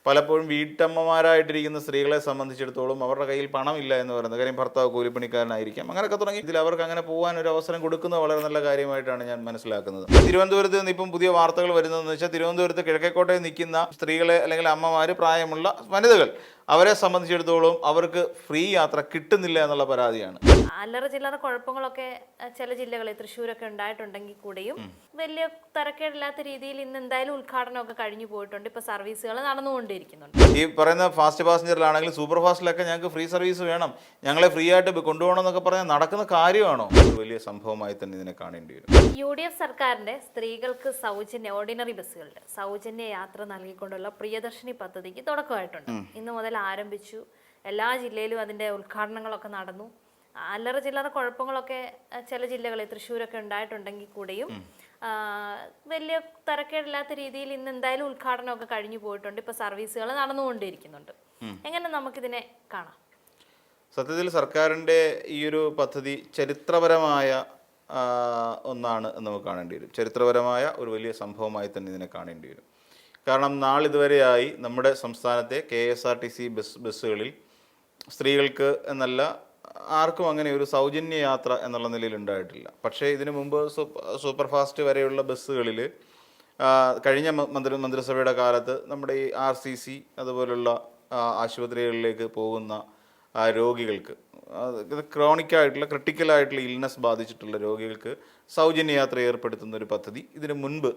പലപ്പോഴും വീട്ടമ്മമാരായിട്ടിരിക്കുന്ന സ്ത്രീകളെ സംബന്ധിച്ചിടത്തോളം അവരുടെ കയ്യിൽ പണമില്ല എന്ന് പറയുന്നത് കാര്യം ഭർത്താവ് കൂലിപ്പണിക്കാരനായിരിക്കാം. അങ്ങനെയൊക്കെ തുടങ്ങി ഇതിൽ അവർക്ക് അങ്ങനെ പോകാൻ ഒരു അവസരം കൊടുക്കുന്നത് വളരെ നല്ല കാര്യമായിട്ടാണ് ഞാൻ മനസ്സിലാക്കുന്നത്. തിരുവനന്തപുരത്ത് നിന്ന് ഇപ്പം പുതിയ വാർത്തകൾ വരുന്നതെന്ന് വെച്ചാൽ തിരുവനന്തപുരത്ത് കിഴക്കേക്കോട്ടയിൽ നിൽക്കുന്ന സ്ത്രീകളെ അല്ലെങ്കിൽ അമ്മമാർ, പ്രായമുള്ള വനിതകൾ, അവരെ സംബന്ധിച്ചിടത്തോളം അവർക്ക് ഫ്രീ യാത്ര കിട്ടുന്നില്ല എന്നുള്ള പരാതിയാണ്. അല്ലറ ചില്ലറ കുഴപ്പങ്ങളൊക്കെ ചില ജില്ലകളിൽ തൃശ്ശൂരൊക്കെ ഉണ്ടായിട്ടുണ്ടെങ്കിൽ കൂടെയും വലിയ തരക്കേടില്ലാത്ത രീതിയിൽ ഇന്ന് എന്തായാലും ഉദ്ഘാടനമൊക്കെ കഴിഞ്ഞു പോയിട്ടുണ്ട്. ഇപ്പൊ സർവീസുകൾ നടന്നുകൊണ്ടിരിക്കുന്നുണ്ട്. ഈ പറയുന്ന ഫാസ്റ്റ് പാസഞ്ചറിലാണെങ്കിലും സൂപ്പർ ഫാസ്റ്റിലൊക്കെ ഞങ്ങൾക്ക് ഫ്രീ സർവീസ് വേണം, ഞങ്ങളെ ഫ്രീ ആയിട്ട് കൊണ്ടുപോകണം എന്നൊക്കെ പറഞ്ഞാൽ നടക്കുന്ന കാര്യമാണോ? ഒരു വലിയ സംഭവമായി തന്നെ ഇതിനെ കാണേണ്ടി വരും. UDF സർക്കാരിന്റെ സ്ത്രീകൾക്ക് സൗജന്യ ഓർഡിനറി ബസ്സുകളുടെ സൗജന്യ യാത്ര നൽകിക്കൊണ്ടുള്ള പ്രിയദർശിനി പദ്ധതിക്ക് തുടക്കമായിട്ടുണ്ട്. ഇന്ന് മുതൽ ആരംഭിച്ചു. എല്ലാ ജില്ലയിലും അതിന്റെ ഉദ്ഘാടനങ്ങളൊക്കെ നടന്നു. അല്ലറ ചില്ലറ കുഴപ്പങ്ങളൊക്കെ ചില ജില്ലകളിൽ തൃശ്ശൂരൊക്കെ ഉണ്ടായിട്ടുണ്ടെങ്കിൽ കൂടെയും വലിയ തരക്കേടില്ലാത്ത രീതിയിൽ ഇന്ന് എന്തായാലും ഉദ്ഘാടനമൊക്കെ കഴിഞ്ഞു പോയിട്ടുണ്ട്. ഇപ്പൊ സർവീസുകൾ നടന്നുകൊണ്ടിരിക്കുന്നുണ്ട്. എങ്ങനെ നമുക്കിതിനെ കാണാം? സത്യത്തിൽ സർക്കാരിൻ്റെ ഈ ഒരു പദ്ധതി ചരിത്രപരമായ ഒന്നാണ് എന്ന് നമുക്ക് കാണേണ്ടി വരും. ചരിത്രപരമായ ഒരു വലിയ സംഭവമായി തന്നെ ഇതിനെ കാണേണ്ടി വരും. കാരണം നാളിതുവരെയായി നമ്മുടെ സംസ്ഥാനത്തെ KSRTC ബസ്സുകളിൽ സ്ത്രീകൾക്ക് എന്നല്ല ആർക്കും അങ്ങനെ ഒരു സൗജന്യ യാത്ര എന്നുള്ള നിലയിൽ ഉണ്ടായിട്ടില്ല. പക്ഷേ ഇതിനു മുമ്പ് സൂപ്പർ ഫാസ്റ്റ് വരെയുള്ള ബസ്സുകളിൽ കഴിഞ്ഞ മന്ത്രിസഭയുടെ കാലത്ത് നമ്മുടെ ഈ RCC അതുപോലുള്ള ആശുപത്രികളിലേക്ക് പോകുന്ന രോഗികൾക്ക്, ക്രോണിക്കായിട്ടുള്ള ക്രിട്ടിക്കലായിട്ടുള്ള ഇൽനെസ് ബാധിച്ചിട്ടുള്ള രോഗികൾക്ക് സൗജന്യ യാത്ര ഏർപ്പെടുത്തുന്ന ഒരു പദ്ധതി ഇതിനു മുൻപ്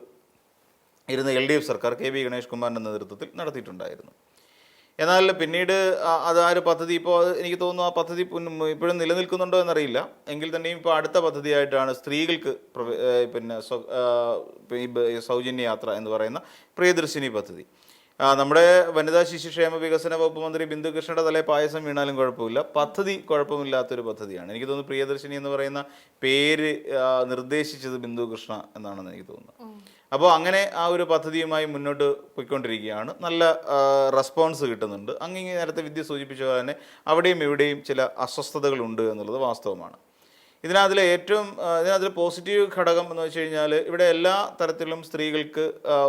ഇരുന്ന LDF സർക്കാർ KV ഗണേഷ് കുമാറിൻ്റെ നേതൃത്വത്തിൽ നടത്തിയിട്ടുണ്ടായിരുന്നു. എന്നാൽ പിന്നീട് ആ ഒരു പദ്ധതി ഇപ്പോൾ എനിക്ക് തോന്നുന്നു ആ പദ്ധതി ഇപ്പോഴും നിലനിൽക്കുന്നുണ്ടോ എന്നറിയില്ല. എങ്കിൽ തന്നെയും ഇപ്പോൾ അടുത്ത പദ്ധതിയായിട്ടാണ് സ്ത്രീകൾക്ക് പിന്നെ സൗജന്യ യാത്ര എന്ന് പറയുന്ന പ്രിയദർശിനി പദ്ധതി. നമ്മുടെ വനിതാ ശിശുക്ഷേമ വികസന വകുപ്പ് മന്ത്രി ബിന്ദു കൃഷ്ണയുടെ തലേ പായസം വീണാലും കുഴപ്പമില്ല, പദ്ധതി കുഴപ്പമില്ലാത്തൊരു പദ്ധതിയാണ്. എനിക്ക് തോന്നുന്നു പ്രിയദർശിനി എന്ന് പറയുന്ന പേര് നിർദ്ദേശിച്ചത് ബിന്ദു കൃഷ്ണ എന്നാണെന്ന് എനിക്ക് തോന്നുന്നു. അപ്പോൾ അങ്ങനെ ആ ഒരു പദ്ധതിയുമായി മുന്നോട്ട് പോയിക്കൊണ്ടിരിക്കുകയാണ്. നല്ല റെസ്പോൺസ് കിട്ടുന്നുണ്ട്. അങ്ങനെ നേരത്തെ വിദ്യ സൂചിപ്പിച്ച പോലെ തന്നെ അവിടെയും ഇവിടെയും ചില അസ്വസ്ഥതകളുണ്ട് എന്നുള്ളത് വാസ്തവമാണ്. ഇതിനകത്തിൽ പോസിറ്റീവ് ഘടകം എന്ന് വെച്ച് കഴിഞ്ഞാൽ ഇവിടെ എല്ലാ തരത്തിലും സ്ത്രീകൾക്ക്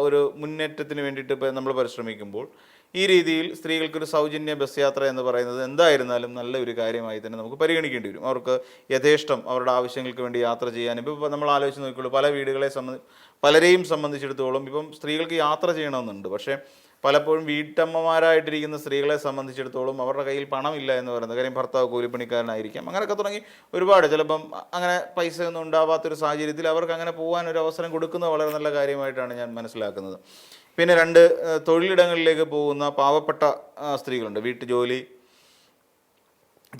ഒരു മുന്നേറ്റത്തിന് വേണ്ടിയിട്ട് ഇപ്പോൾ നമ്മൾ പരിശ്രമിക്കുമ്പോൾ ഈ രീതിയിൽ സ്ത്രീകൾക്കൊരു സൗജന്യ ബസ് യാത്ര എന്ന് പറയുന്നത് എന്തായിരുന്നാലും നല്ല ഒരു കാര്യമായി തന്നെ നമുക്ക് പരിഗണിക്കേണ്ടി വരും. അവർക്ക് യഥേഷ്ടം അവരുടെ ആവശ്യങ്ങൾക്ക് വേണ്ടി യാത്ര ചെയ്യാനും ഇപ്പോൾ നമ്മൾ ആലോചിച്ച് നോക്കിയുള്ളൂ, പല പലരെയും സംബന്ധിച്ചിടത്തോളം ഇപ്പം സ്ത്രീകൾക്ക് യാത്ര ചെയ്യണമെന്നുണ്ട്. പക്ഷേ പലപ്പോഴും വീട്ടമ്മമാരായിട്ടിരിക്കുന്ന സ്ത്രീകളെ സംബന്ധിച്ചിടത്തോളം അവരുടെ കയ്യിൽ പണമില്ല എന്ന് പറയുന്നത് കാര്യം ഭർത്താവ് കൂലിപ്പണിക്കാരനായിരിക്കാം. അങ്ങനെയൊക്കെ തുടങ്ങി ഒരുപാട് ചിലപ്പം അങ്ങനെ പൈസ ഒന്നും ഉണ്ടാവാത്തൊരു സാഹചര്യത്തിൽ അവർക്ക് അങ്ങനെ പോകാൻ ഒരു അവസരം കൊടുക്കുന്നത് വളരെ നല്ല കാര്യമായിട്ടാണ് ഞാൻ മനസ്സിലാക്കുന്നത്. പിന്നെ 2 തൊഴിലിടങ്ങളിലേക്ക് പോകുന്ന പാവപ്പെട്ട സ്ത്രീകളുണ്ട്. വീട്ടുജോലി,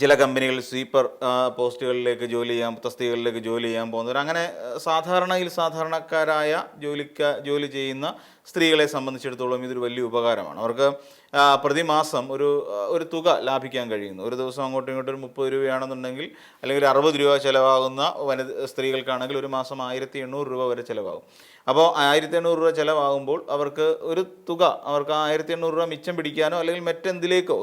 ചില കമ്പനികൾ സ്വീപ്പർ പോസ്റ്റുകളിലേക്ക് തസ്തികകളിലേക്ക് ജോലി ചെയ്യാൻ പോകുന്നവർ, അങ്ങനെ സാധാരണക്കാരായ ജോലി ചെയ്യുന്ന സ്ത്രീകളെ സംബന്ധിച്ചിടത്തോളം ഇതൊരു വലിയ ഉപകാരമാണ്. അവർക്ക് പ്രതിമാസം ഒരു തുക ലാഭിക്കാൻ കഴിയുന്നു. ഒരു ദിവസം അങ്ങോട്ടും ഇങ്ങോട്ടും 30 രൂപയാണെന്നുണ്ടെങ്കിൽ അല്ലെങ്കിൽ 60 രൂപ ചിലവാകുന്ന സ്ത്രീകൾക്കാണെങ്കിൽ ഒരു മാസം 1800 രൂപ വരെ ചിലവാകും. അപ്പോൾ 1800 രൂപ ചിലവാകുമ്പോൾ അവർക്ക് ഒരു തുക, അവർക്ക് 1800 രൂപ മിച്ചം പിടിക്കാനോ അല്ലെങ്കിൽ മറ്റെന്തിലേക്കോ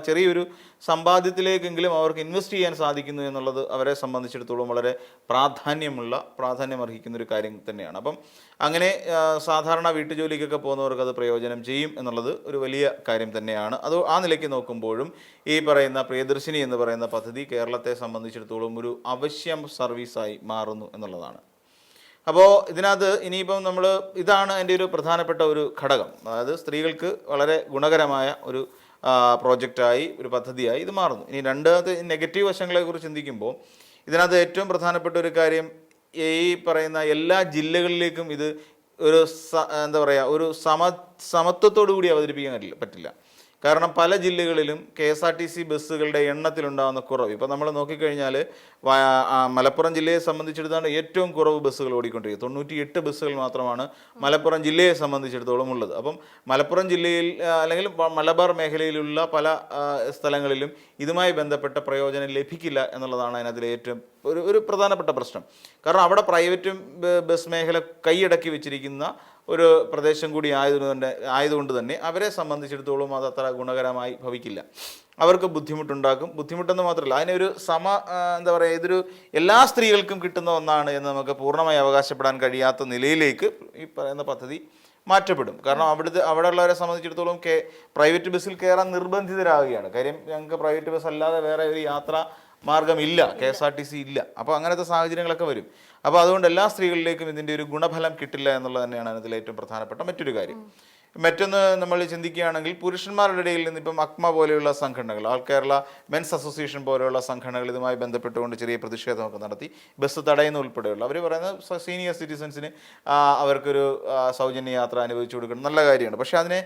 ചെറിയൊരു സമ്പാദ്യത്തിലേക്കെങ്കിലും അവർക്ക് ഇൻവെസ്റ്റ് ചെയ്യാൻ സാധിക്കുന്നു എന്നുള്ളത് അവരെ സംബന്ധിച്ചിടത്തോളം വളരെ പ്രാധാന്യമർഹിക്കുന്ന ഒരു കാര്യം തന്നെയാണ്. അപ്പം അങ്ങനെ സാധാരണ വീട്ടുജോലിക്കൊക്കെ പോകുന്നവർക്ക് അത് പ്രയോജനം ചെയ്യും എന്നുള്ളത് ഒരു വലിയ കാര്യം തന്നെയാണ്. ആ നിലയ്ക്ക് നോക്കുമ്പോഴും ഈ പറയുന്ന പ്രിയദർശിനി എന്ന് പറയുന്ന പദ്ധതി കേരളത്തെ സംബന്ധിച്ചിടത്തോളം ഒരു അവശ്യം സർവീസായി മാറുന്നു എന്നുള്ളതാണ്. അപ്പോൾ ഇതിനകത്ത് ഇനിയിപ്പം ഇതാണ് എൻ്റെ ഒരു പ്രധാനപ്പെട്ട ഒരു ഘടകം. അതായത് സ്ത്രീകൾക്ക് വളരെ ഗുണകരമായ ഒരു പ്രോജക്റ്റായി, ഒരു പദ്ധതിയായി ഇത് മാറുന്നു. ഇനി രണ്ടാമത്തെ നെഗറ്റീവ് വശങ്ങളെക്കുറിച്ച് ചിന്തിക്കുമ്പോൾ ഇതിനകത്ത് ഏറ്റവും പ്രധാനപ്പെട്ട ഒരു കാര്യം, ഈ പറയുന്ന എല്ലാ ജില്ലകളിലേക്കും ഇത് ഒരു ഒരു സമത്വത്തോടു കൂടി അവതരിപ്പിക്കാൻ പറ്റില്ല. കാരണം പല ജില്ലകളിലും KSRTC ബസ്സുകളുടെ എണ്ണത്തിലുണ്ടാകുന്ന കുറവ്, ഇപ്പോൾ നമ്മൾ നോക്കിക്കഴിഞ്ഞാൽ മലപ്പുറം ജില്ലയെ സംബന്ധിച്ചിടത്തോളം ഏറ്റവും കുറവ് ബസ്സുകൾ ഓടിക്കൊണ്ടിരിക്കുക, 98 ബസ്സുകൾ മാത്രമാണ് മലപ്പുറം ജില്ലയെ സംബന്ധിച്ചിടത്തോളം ഉള്ളത്. അപ്പം മലപ്പുറം ജില്ലയിൽ അല്ലെങ്കിൽ മലബാർ മേഖലയിലുള്ള പല സ്ഥലങ്ങളിലും ഇതുമായി ബന്ധപ്പെട്ട പ്രയോജനം ലഭിക്കില്ല എന്നുള്ളതാണ് അതിനകത്തിലെ ഏറ്റവും ഒരു പ്രധാനപ്പെട്ട പ്രശ്നം. കാരണം അവിടെ പ്രൈവറ്റ് ബസ് മേഖല കൈയടക്കി വെച്ചിരിക്കുന്ന ഒരു പ്രദേശം കൂടി ആയതുകൊണ്ട് തന്നെ അവരെ സംബന്ധിച്ചിടത്തോളം അത് അത്ര ഗുണകരമായി ഭവിക്കില്ല. അവർക്ക് ബുദ്ധിമുട്ടുണ്ടാക്കും. ബുദ്ധിമുട്ടെന്ന് മാത്രമല്ല, അതിനൊരു ഇതൊരു എല്ലാ സ്ത്രീകൾക്കും കിട്ടുന്ന ഒന്നാണ് എന്ന് നമുക്ക് പൂർണ്ണമായി അവകാശപ്പെടാൻ കഴിയാത്ത നിലയിലേക്ക് ഈ പറയുന്ന പദ്ധതി മാറ്റപ്പെടും. കാരണം അവിടെയുള്ളവരെ സംബന്ധിച്ചിടത്തോളം പ്രൈവറ്റ് ബസ്സിൽ കയറാൻ നിർബന്ധിതരാകുകയാണ്. കാര്യം ഞങ്ങൾക്ക് പ്രൈവറ്റ് ബസ് അല്ലാതെ വേറെ ഒരു യാത്രാ മാർഗമില്ല, KSRTC ഇല്ല. അപ്പോൾ അങ്ങനത്തെ സാഹചര്യങ്ങളൊക്കെ വരും. അപ്പോൾ അതുകൊണ്ട് എല്ലാ സ്ത്രീകളിലേക്കും ഇതിൻ്റെ ഒരു ഗുണഫലം കിട്ടില്ല എന്നുള്ളത് തന്നെയാണ് അതിൽ ഏറ്റവും പ്രധാനപ്പെട്ട മറ്റൊരു കാര്യം. മറ്റൊന്ന് നമ്മൾ ചിന്തിക്കുകയാണെങ്കിൽ പുരുഷന്മാരുടെ ഇടയിൽ നിന്ന് ഇപ്പം അക്മ പോലെയുള്ള സംഘടനകൾ, ആൾ കേരള മെൻസ് അസോസിയേഷൻ പോലെയുള്ള സംഘടനകൾ ഇതുമായി ബന്ധപ്പെട്ടുകൊണ്ട് ചെറിയ പ്രതിഷേധമൊക്കെ നടത്തി ബസ് തടയുന്ന ഉൾപ്പെടെയുള്ള അവർ പറയുന്നത് സീനിയർ സിറ്റിസൺസിന് അവർക്കൊരു സൗജന്യ യാത്ര അനുവദിച്ചു കൊടുക്കണം, നല്ല കാര്യമാണ്. പക്ഷേ അതിനെ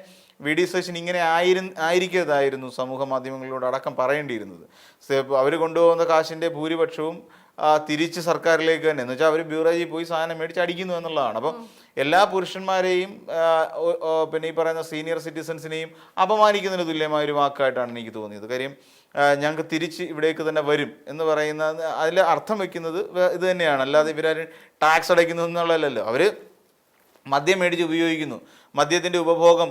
VD സതീശൻ ഇങ്ങനെ ആയിരിക്കരുതായിരുന്നു സമൂഹ മാധ്യമങ്ങളിലൂടെ അടക്കം പറയേണ്ടിയിരുന്നത്. അവർ കൊണ്ടുപോകുന്ന കാശിൻ്റെ ഭൂരിപക്ഷവും തിരിച്ച് സർക്കാരിലേക്ക് തന്നെ, എന്ന് വെച്ചാൽ അവർ ബ്യൂറേജിൽ പോയി സാധനം മേടിച്ച് അടിക്കുന്നു എന്നുള്ളതാണ്. അപ്പം എല്ലാ പുരുഷന്മാരെയും പിന്നെ ഈ പറയുന്ന സീനിയർ സിറ്റിസൺസിനെയും അപമാനിക്കുന്നതിന് തുല്യമായ ഒരു വാക്കായിട്ടാണ് എനിക്ക് തോന്നിയത്. കാര്യം ഞങ്ങൾക്ക് തിരിച്ച് ഇവിടേക്ക് തന്നെ വരും എന്ന് പറയുന്ന അതിൽ അർത്ഥം വയ്ക്കുന്നത് ഇത് തന്നെയാണ്. അല്ലാതെ ഇവരാരും ടാക്സ് അടയ്ക്കുന്നു എന്നുള്ളതല്ലോ. അവർ മദ്യം മേടിച്ച് ഉപയോഗിക്കുന്നു, മദ്യത്തിൻ്റെ ഉപഭോഗം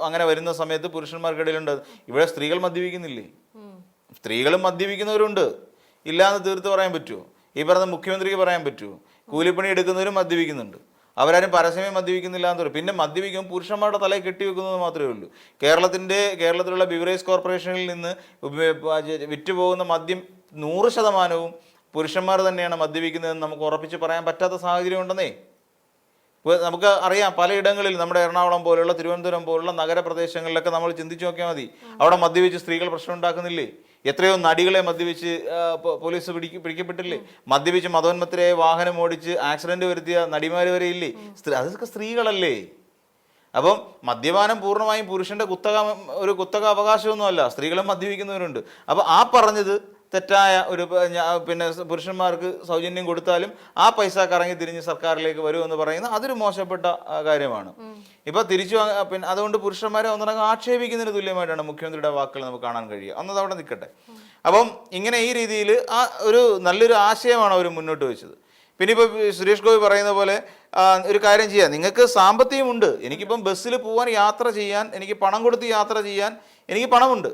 അങ്ങനെ വരുന്ന സമയത്ത് പുരുഷന്മാർക്കിടയിലുണ്ട്. ഇവിടെ സ്ത്രീകൾ മദ്യപിക്കുന്നില്ലേ? സ്ത്രീകളും മദ്യപിക്കുന്നവരുണ്ട്, ഇല്ലാന്ന് തീർത്ത് പറയാൻ പറ്റുമോ? ഈ പറഞ്ഞ മുഖ്യമന്ത്രിക്ക് പറയാൻ പറ്റുമോ? കൂലിപ്പണി എടുക്കുന്നവരും മദ്യപിക്കുന്നുണ്ട്, അവരാരും പരസ്യമേ മദ്യപിക്കുന്നില്ല എന്ന് പറയും. പിന്നെ മദ്യപിക്കുമ്പോൾ പുരുഷന്മാരുടെ തലയിൽ കെട്ടിവെക്കുന്നത് മാത്രമേ ഉള്ളൂ. കേരളത്തിലുള്ള ബിവറേജ് കോർപ്പറേഷനിൽ നിന്ന് വിറ്റുപോകുന്ന മദ്യം 100% പുരുഷന്മാർ തന്നെയാണ് മദ്യപിക്കുന്നതെന്ന് നമുക്ക് ഉറപ്പിച്ച് പറയാൻ പറ്റാത്ത സാഹചര്യം ഉണ്ടെന്നേ. നമുക്ക് അറിയാം, പലയിടങ്ങളിൽ നമ്മുടെ എറണാകുളം പോലുള്ള തിരുവനന്തപുരം പോലുള്ള നഗരപ്രദേശങ്ങളിലൊക്കെ നമ്മൾ ചിന്തിച്ചു നോക്കിയാൽ മതി, അവിടെ മദ്യപിച്ച് സ്ത്രീകൾ പ്രശ്നം ഉണ്ടാക്കുന്നില്ലേ? എത്രയോ നടികളെ മദ്യപിച്ച് പോലീസ് പിടിക്കപ്പെട്ടില്ലേ? മദ്യപിച്ച് മതോന്മത്തരായ വാഹനം ഓടിച്ച് ആക്സിഡന്റ് വരുത്തിയ നടിമാർ വരെ ഇല്ലേ? അതൊക്കെ സ്ത്രീകളല്ലേ? അപ്പം മദ്യപാനം പൂർണ്ണമായും പുരുഷന്റെ കുത്തക അവകാശമൊന്നുമല്ല, സ്ത്രീകളും മദ്യപിക്കുന്നവരുണ്ട്. അപ്പോൾ ആ പറഞ്ഞത് തെറ്റായ ഒരു പിന്നെ പുരുഷന്മാർക്ക് സൗജന്യം കൊടുത്താലും ആ പൈസ കറങ്ങി തിരിഞ്ഞ് സർക്കാരിലേക്ക് വരുമെന്ന് പറയുന്ന അതൊരു മോശപ്പെട്ട കാര്യമാണ്. ഇപ്പൊ തിരിച്ചു പിന്നെ അതുകൊണ്ട് പുരുഷന്മാരെ ഒന്നിറങ്ങി ആക്ഷേപിക്കുന്നതിന് തുല്യമായിട്ടാണ് മുഖ്യമന്ത്രിയുടെ വാക്കുകൾ നമുക്ക് കാണാൻ കഴിയുക. അന്നത് അവിടെ നിൽക്കട്ടെ. അപ്പം ഇങ്ങനെ ഈ രീതിയിൽ ഒരു നല്ലൊരു ആശയമാണ് അവർ മുന്നോട്ട് വെച്ചത്. പിന്നെ ഇപ്പോൾ സുരേഷ് ഗോപി പറയുന്ന പോലെ ഒരു കാര്യം ചെയ്യാം, നിങ്ങൾക്ക് സാമ്പത്തികമുണ്ട്, എനിക്കിപ്പം ബസ്സിൽ പോകാൻ യാത്ര ചെയ്യാൻ, എനിക്ക് പണം കൊടുത്ത് യാത്ര ചെയ്യാൻ എനിക്ക് പണമുണ്ട്,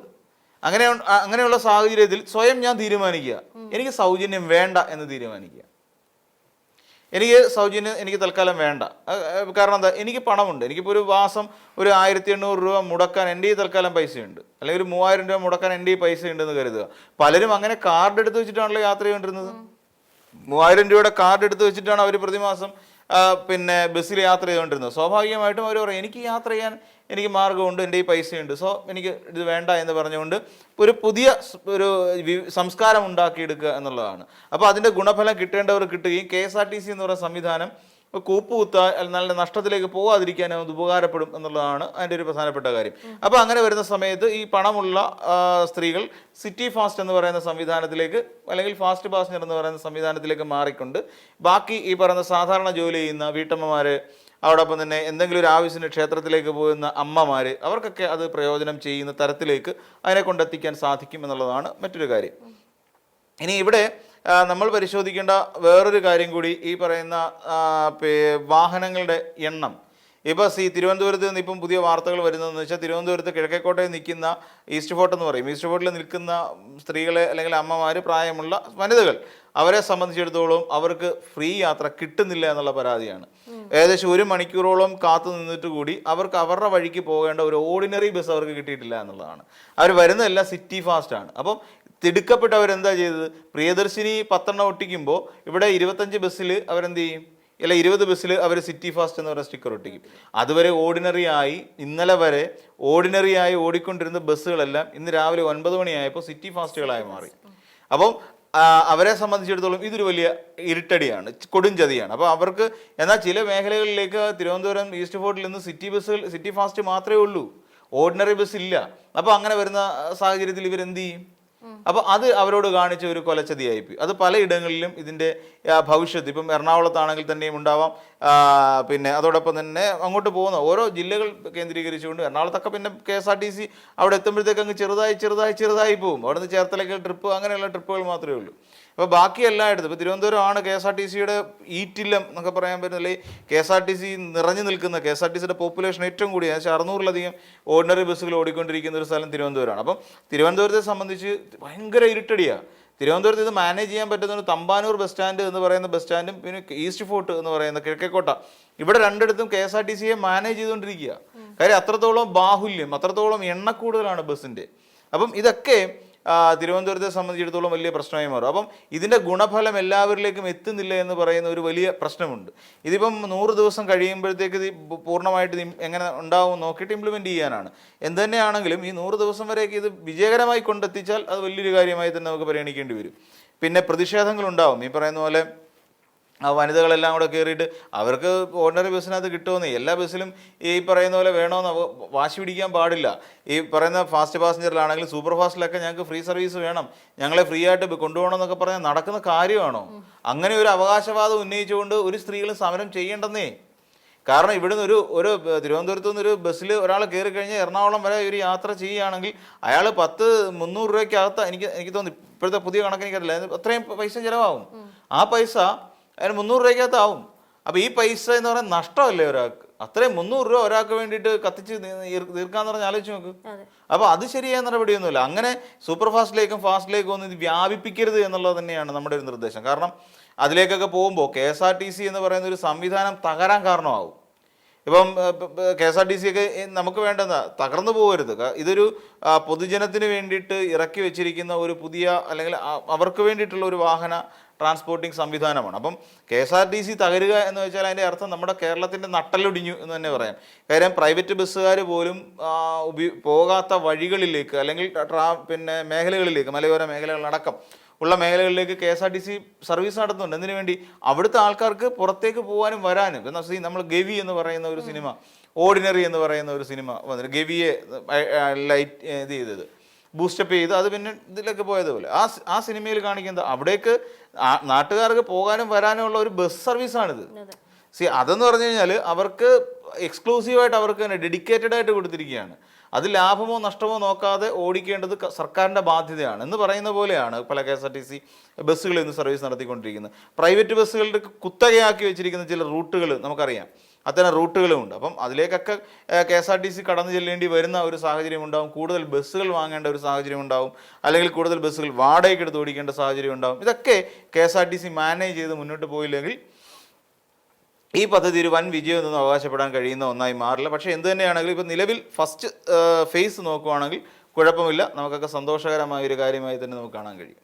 അങ്ങനെയുള്ള സാഹചര്യത്തിൽ സ്വയം ഞാൻ തീരുമാനിക്കുക, എനിക്ക് സൗജന്യം വേണ്ട എന്ന് തീരുമാനിക്കുക. എനിക്ക് തൽക്കാലം വേണ്ട. കാരണം എന്താ? എനിക്ക് പണമുണ്ട്, എനിക്കിപ്പോൾ ഒരു മാസം ഒരു 1800 രൂപ മുടക്കാൻ എൻ്റെ ഈ തൽക്കാലം പൈസയുണ്ട്, അല്ലെങ്കിൽ ഒരു 3000 രൂപ മുടക്കാൻ എൻ്റെ ഈ പൈസ ഉണ്ടെന്ന് കരുതുക. പലരും അങ്ങനെ കാർഡ് എടുത്ത് വെച്ചിട്ടാണല്ലോ യാത്ര ചെയ്തുകൊണ്ടിരുന്നത്. 3000 രൂപയുടെ കാർഡ് എടുത്ത് വെച്ചിട്ടാണ് അവർ പ്രതിമാസം പിന്നെ ബസ്സിൽ യാത്ര ചെയ്തുകൊണ്ടിരുന്നത്. സ്വാഭാവികമായിട്ടും അവർ പറയും, എനിക്ക് യാത്ര ചെയ്യാൻ എനിക്ക് മാർഗമുണ്ട്, എൻ്റെ ഈ പൈസയുണ്ട്, സോ എനിക്ക് ഇത് വേണ്ട എന്ന് പറഞ്ഞുകൊണ്ട് ഒരു പുതിയ സംസ്കാരം ഉണ്ടാക്കിയെടുക്കുക എന്നുള്ളതാണ്. അപ്പോൾ അതിൻ്റെ ഗുണഫലം കിട്ടേണ്ടവർ കിട്ടുകയും KSRTC എന്ന് പറയുന്ന സംവിധാനം കൂപ്പുകുത്താൻ നല്ല നഷ്ടത്തിലേക്ക് പോകാതിരിക്കാൻ അത് ഉപകാരപ്പെടും എന്നുള്ളതാണ് അതിൻ്റെ ഒരു പ്രധാനപ്പെട്ട കാര്യം. അപ്പോൾ അങ്ങനെ വരുന്ന സമയത്ത് ഈ പണമുള്ള സ്ത്രീകൾ സിറ്റി ഫാസ്റ്റ് എന്ന് പറയുന്ന സംവിധാനത്തിലേക്ക്, അല്ലെങ്കിൽ ഫാസ്റ്റ് പാസഞ്ചർ എന്ന് പറയുന്ന സംവിധാനത്തിലേക്ക് മാറിക്കൊണ്ട് ബാക്കി ഈ പറയുന്ന സാധാരണ ജോലി ചെയ്യുന്ന വീട്ടമ്മമാർ, അതോടൊപ്പം തന്നെ എന്തെങ്കിലും ഒരു ആവശ്യത്തിന് ക്ഷേത്രത്തിലേക്ക് പോകുന്ന അമ്മമാർ, അവർക്കൊക്കെ അത് പ്രയോജനം ചെയ്യുന്ന തരത്തിലേക്ക് അതിനെ കൊണ്ടെത്തിക്കാൻ സാധിക്കും എന്നുള്ളതാണ് മറ്റൊരു കാര്യം. ഇനി ഇവിടെ നമ്മൾ പരിശോധിക്കേണ്ട വേറൊരു കാര്യം കൂടി ഈ പറയുന്ന വാഹനങ്ങളുടെ എണ്ണം. ഇപ്പോൾ തിരുവനന്തപുരത്ത് നിന്ന് ഇപ്പം പുതിയ വാർത്തകൾ വരുന്നതെന്ന് വെച്ചാൽ, തിരുവനന്തപുരത്ത് കിഴക്കേക്കോട്ടയിൽ നിൽക്കുന്ന ഈസ്റ്റ് ഫോർട്ട് എന്ന് പറയും, ഈസ്റ്റ് ഫോർട്ടിൽ നിൽക്കുന്ന സ്ത്രീകളെ അല്ലെങ്കിൽ അമ്മമാർ, പ്രായമുള്ള വനിതകൾ, അവരെ സംബന്ധിച്ചിടത്തോളം അവർക്ക് ഫ്രീ യാത്ര കിട്ടുന്നില്ല എന്നുള്ള പരാതിയാണ്. ഏകദേശം 1 മണിക്കൂറോളം കാത്തു നിന്നിട്ട് കൂടി അവർക്ക് അവരുടെ വഴിക്ക് പോകേണ്ട ഒരു ഓർഡിനറി ബസ് അവർക്ക് കിട്ടിയിട്ടില്ല എന്നുള്ളതാണ്. അവർ വരുന്നതെല്ലാം സിറ്റി ഫാസ്റ്റ് ആണ്. അപ്പം തിടുക്കപ്പെട്ട് അവരെന്താ ചെയ്തത്? പ്രിയദർശിനി 10 ഒട്ടിക്കുമ്പോൾ ഇവിടെ 25 ബസ്സിൽ അവരെന്ത് ചെയ്യും? 20 ബസ്സിൽ അവർ സിറ്റി ഫാസ്റ്റ് എന്ന് പറയുന്ന സ്റ്റിക്കർ ഒട്ടിക്കും. അതുവരെ ഇന്നലെ വരെ ഓർഡിനറി ആയി ഓടിക്കൊണ്ടിരുന്ന ബസ്സുകളെല്ലാം ഇന്ന് രാവിലെ 9 മണിയായപ്പോൾ സിറ്റി ഫാസ്റ്റുകളായി മാറി. അപ്പം അവരെ സംബന്ധിച്ചിടത്തോളം ഇതൊരു വലിയ ഇരുട്ടടിയാണ്, കൊടുംചതിയാണ്. അപ്പോൾ അവർക്ക് എന്നാൽ ചില മേഖലകളിലേക്ക് തിരുവനന്തപുരം ഈസ്റ്റ് ഫോർട്ടിൽ നിന്ന് സിറ്റി ഫാസ്റ്റ് മാത്രമേ ഉള്ളൂ, ഓർഡിനറി ബസ് ഇല്ല. അപ്പോൾ അങ്ങനെ വരുന്ന സാഹചര്യത്തിൽ ഇവരെന്ത് ചെയ്യും? അപ്പോൾ അത് അവരോട് കാണിച്ച ഒരു കൊലച്ചതിയായിപ്പോയി. അത് പലയിടങ്ങളിലും ഇതിൻ്റെ ഭവിഷ്യത്ത് ഇപ്പം എറണാകുളത്താണെങ്കിൽ തന്നെയും ഉണ്ടാവാം. പിന്നെ അതോടൊപ്പം തന്നെ അങ്ങോട്ട് പോകുന്ന ഓരോ ജില്ലകൾ കേന്ദ്രീകരിച്ചുകൊണ്ട് എറണാകുളത്തൊക്കെ പിന്നെ KSRTC അവിടെ എത്തുമ്പോഴത്തേക്ക് അങ്ങ് ചെറുതായി പോകും. അവിടെ നിന്ന് ചേർത്തലയ്ക്ക് ട്രിപ്പ്, അങ്ങനെയുള്ള ട്രിപ്പുകൾ മാത്രമേ ഉള്ളൂ. അപ്പോൾ ബാക്കി എല്ലായിടത്തും ഇപ്പോൾ തിരുവനന്തപുരമാണ് KSRTCയുടെ ഈറ്റില്ലം എന്നൊക്കെ പറയാൻ പറ്റുന്നില്ല. KSRTC നിറഞ്ഞു നിൽക്കുന്ന, KSRTCയുടെ പോപ്പുലേഷൻ ഏറ്റവും കൂടി, ഏകദേശം 600-ലധികം ഓർഡിനറി ബസ്സുകൾ ഓടിക്കൊണ്ടിരിക്കുന്ന ഒരു സ്ഥലം തിരുവനന്തപുരമാണ്. അപ്പം തിരുവനന്തപുരത്തെ സംബന്ധിച്ച് ഭയങ്കര ഇരുട്ടടിയാണ്. തിരുവനന്തപുരത്ത് ഇത് മാനേജ് ചെയ്യാൻ പറ്റുന്ന ഒരു തമ്പാനൂർ ബസ് സ്റ്റാൻഡ് എന്ന് പറയുന്ന ബസ് സ്റ്റാൻഡും പിന്നെ ഈസ്റ്റ് ഫോർട്ട് എന്ന് പറയുന്ന കിഴക്കേക്കോട്ട, ഇവിടെ രണ്ടിടത്തും KSRTC മാനേജ് ചെയ്തുകൊണ്ടിരിക്കുക. കാര്യം അത്രത്തോളം ബാഹുല്യം, അത്രത്തോളം എണ്ണക്കൂടുതലാണ് ബസ്സിൻ്റെ. അപ്പം ഇതൊക്കെ തിരുവനന്തപുരത്തെ സംബന്ധിച്ചിടത്തോളം വലിയ പ്രശ്നമായി മാറും. അപ്പം ഇതിൻ്റെ ഗുണഫലം എല്ലാവരിലേക്കും എത്തുന്നില്ല എന്ന് പറയുന്ന ഒരു വലിയ പ്രശ്നമുണ്ട്. ഇതിപ്പം 100 ദിവസം കഴിയുമ്പോഴത്തേക്ക് ഇത് പൂർണ്ണമായിട്ട് എങ്ങനെ ഉണ്ടാവും നോക്കിയിട്ട് ഇംപ്ലിമെൻറ്റ് ചെയ്യാനാണ്. എന്ത് തന്നെയാണെങ്കിലും ഈ 100 ദിവസം വരെയൊക്കെ ഇത് വിജയകരമായി കൊണ്ടെത്തിച്ചാൽ അത് വലിയൊരു കാര്യമായി തന്നെ നമുക്ക് പരിഗണിക്കേണ്ടി വരും. പിന്നെ പ്രതിഷേധങ്ങളുണ്ടാവും. ഈ പറയുന്ന പോലെ ആ വനിതകളെല്ലാം കൂടെ കയറിയിട്ട് അവർക്ക് ഓർഡിനറി ബസ്സിനകത്ത് കിട്ടുമെന്നേ, എല്ലാ ബസ്സിലും ഈ പറയുന്ന പോലെ വേണമെന്ന് വാശി പിടിക്കാൻ പാടില്ല. ഈ പറയുന്ന ഫാസ്റ്റ് പാസഞ്ചറിലാണെങ്കിലും സൂപ്പർ ഫാസ്റ്റിലൊക്കെ ഞങ്ങൾക്ക് ഫ്രീ സർവീസ് വേണം, ഞങ്ങളെ ഫ്രീ ആയിട്ട് കൊണ്ടുപോകണം എന്നൊക്കെ പറഞ്ഞാൽ നടക്കുന്ന കാര്യമാണോ? അങ്ങനെ ഒരു അവകാശവാദം ഉന്നയിച്ചുകൊണ്ട് ഒരു സ്ത്രീകളും സമരം ചെയ്യേണ്ടെന്നേ. കാരണം ഇവിടുന്ന് ഒരു തിരുവനന്തപുരത്തു നിന്നൊരു ബസ്സിൽ ഒരാൾ കയറി കഴിഞ്ഞാൽ എറണാകുളം വരെ ഒരു യാത്ര ചെയ്യുകയാണെങ്കിൽ അയാൾ 300 രൂപയ്ക്കകത്ത് എനിക്ക് തോന്നുന്നു, ഇപ്പോഴത്തെ പുതിയ കണക്ക് എനിക്കറിയില്ല, അത്രയും പൈസ ചിലവാകും. ആ പൈസ അതിന് 300 രൂപയ്ക്കകത്താവും. അപ്പോൾ ഈ പൈസ എന്ന് പറയുന്നത് നഷ്ടമല്ലേ ഒരാൾക്ക്? അത്രയും 300 രൂപ ഒരാൾക്ക് വേണ്ടിയിട്ട് കത്തിച്ച് തീർക്കാന്ന് പറഞ്ഞാൽ ആലോചിച്ച് നോക്ക്. അപ്പോൾ അത് ശരിയായ നടപടിയൊന്നുമില്ല. അങ്ങനെ സൂപ്പർ ഫാസ്റ്റിലേക്കും ഫാസ്റ്റിലേക്കും ഒന്നും ഇത് വ്യാപിപ്പിക്കരുത് എന്നുള്ളത് തന്നെയാണ് നമ്മുടെ ഒരു നിർദ്ദേശം. കാരണം അതിലേക്കൊക്കെ പോകുമ്പോൾ KSRTC എന്ന് പറയുന്ന ഒരു സംവിധാനം തകരാൻ കാരണമാവും. ഇപ്പം KSRTC ഒക്കെ നമുക്ക് വേണ്ടെന്ന തകർന്നു പോകരുത്. ഇതൊരു പൊതുജനത്തിന് വേണ്ടിയിട്ട് ഇറക്കി വെച്ചിരിക്കുന്ന ഒരു പുതിയ അല്ലെങ്കിൽ അവർക്ക് വേണ്ടിയിട്ടുള്ള ഒരു വാഹന ട്രാൻസ്പോർട്ടിംഗ് സംവിധാനമാണ്. അപ്പം KSRTC തകരുക എന്ന് വെച്ചാൽ അതിൻ്റെ അർത്ഥം നമ്മുടെ കേരളത്തിൻ്റെ നട്ടലൊടിഞ്ഞു എന്ന് തന്നെ പറയാം. കാര്യം പ്രൈവറ്റ് ബസ്സുകാർ പോലും പോകാത്ത വഴികളിലേക്ക് അല്ലെങ്കിൽ പിന്നെ മേഖലകളിലേക്ക്, മലയോര മേഖലകളടക്കം ഉള്ള മേഖലകളിലേക്ക് KSRTC സർവീസ് നടത്തുന്നുണ്ട്. എന്തിനു വേണ്ടി? അവിടുത്തെ ആൾക്കാർക്ക് പുറത്തേക്ക് പോകാനും വരാനും. എന്നാൽ നമ്മൾ ഗവി എന്ന് പറയുന്ന ഒരു സിനിമ, ഓർഡിനറി എന്ന് പറയുന്ന ഒരു സിനിമ വന്നിട്ട് ഗവിയെ ലൈറ്റ് ഇത് ചെയ്തത്, ബൂസ്റ്റപ്പ് ചെയ്ത് അത് പിന്നെ ഇതിലൊക്കെ പോയതുപോലെ ആ സിനിമയിൽ കാണിക്കുന്നത് അവിടേക്ക് നാട്ടുകാർക്ക് പോകാനും വരാനും ഉള്ള ഒരു ബസ് സർവീസാണിത്. അതെന്ന് പറഞ്ഞു കഴിഞ്ഞാൽ അവർക്ക് എക്സ്ക്ലൂസീവായിട്ട് അവർക്ക് തന്നെ ഡെഡിക്കേറ്റഡ് ആയിട്ട് കൊടുത്തിരിക്കുകയാണ്. അത് ലാഭമോ നഷ്ടമോ നോക്കാതെ ഓടിക്കേണ്ടത് സർക്കാരിൻ്റെ ബാധ്യതയാണ് എന്ന് പറയുന്ന പോലെയാണ് പല KSRTC ബസ്സുകൾ ഇന്ന് സർവീസ് നടത്തിക്കൊണ്ടിരിക്കുന്നത്. പ്രൈവറ്റ് ബസ്സുകളുടെ കുത്തകയാക്കി വെച്ചിരിക്കുന്ന ചില റൂട്ടുകൾ നമുക്കറിയാം, അത്തരം റൂട്ടുകളുമുണ്ട്. അപ്പം അതിലേക്കൊക്കെ KSRTC കടന്നു ചെല്ലേണ്ടി വരുന്ന ഒരു സാഹചര്യം ഉണ്ടാവും. കൂടുതൽ ബസ്സുകൾ വാങ്ങേണ്ട ഒരു സാഹചര്യം ഉണ്ടാവും, അല്ലെങ്കിൽ കൂടുതൽ ബസ്സുകൾ വാടകയ്ക്കെടുത്ത് ഓടിക്കേണ്ട സാഹചര്യം ഉണ്ടാവും. ഇതൊക്കെ KSRTC മാനേജ് ചെയ്ത് മുന്നോട്ട് പോയില്ലെങ്കിൽ ഈ പദ്ധതി ഒരു വൻ വിജയമൊന്നും അവകാശപ്പെടാൻ കഴിയുന്ന ഒന്നായി മാറില്ല. പക്ഷേ എന്ത് തന്നെയാണെങ്കിലും ഇപ്പോൾ നിലവിൽ ഫസ്റ്റ് ഫേസ് നോക്കുവാണെങ്കിൽ കുഴപ്പമില്ല, നമുക്കൊക്കെ സന്തോഷകരമായ ഒരു കാര്യമായി തന്നെ നമുക്ക് കാണാൻ കഴിയും.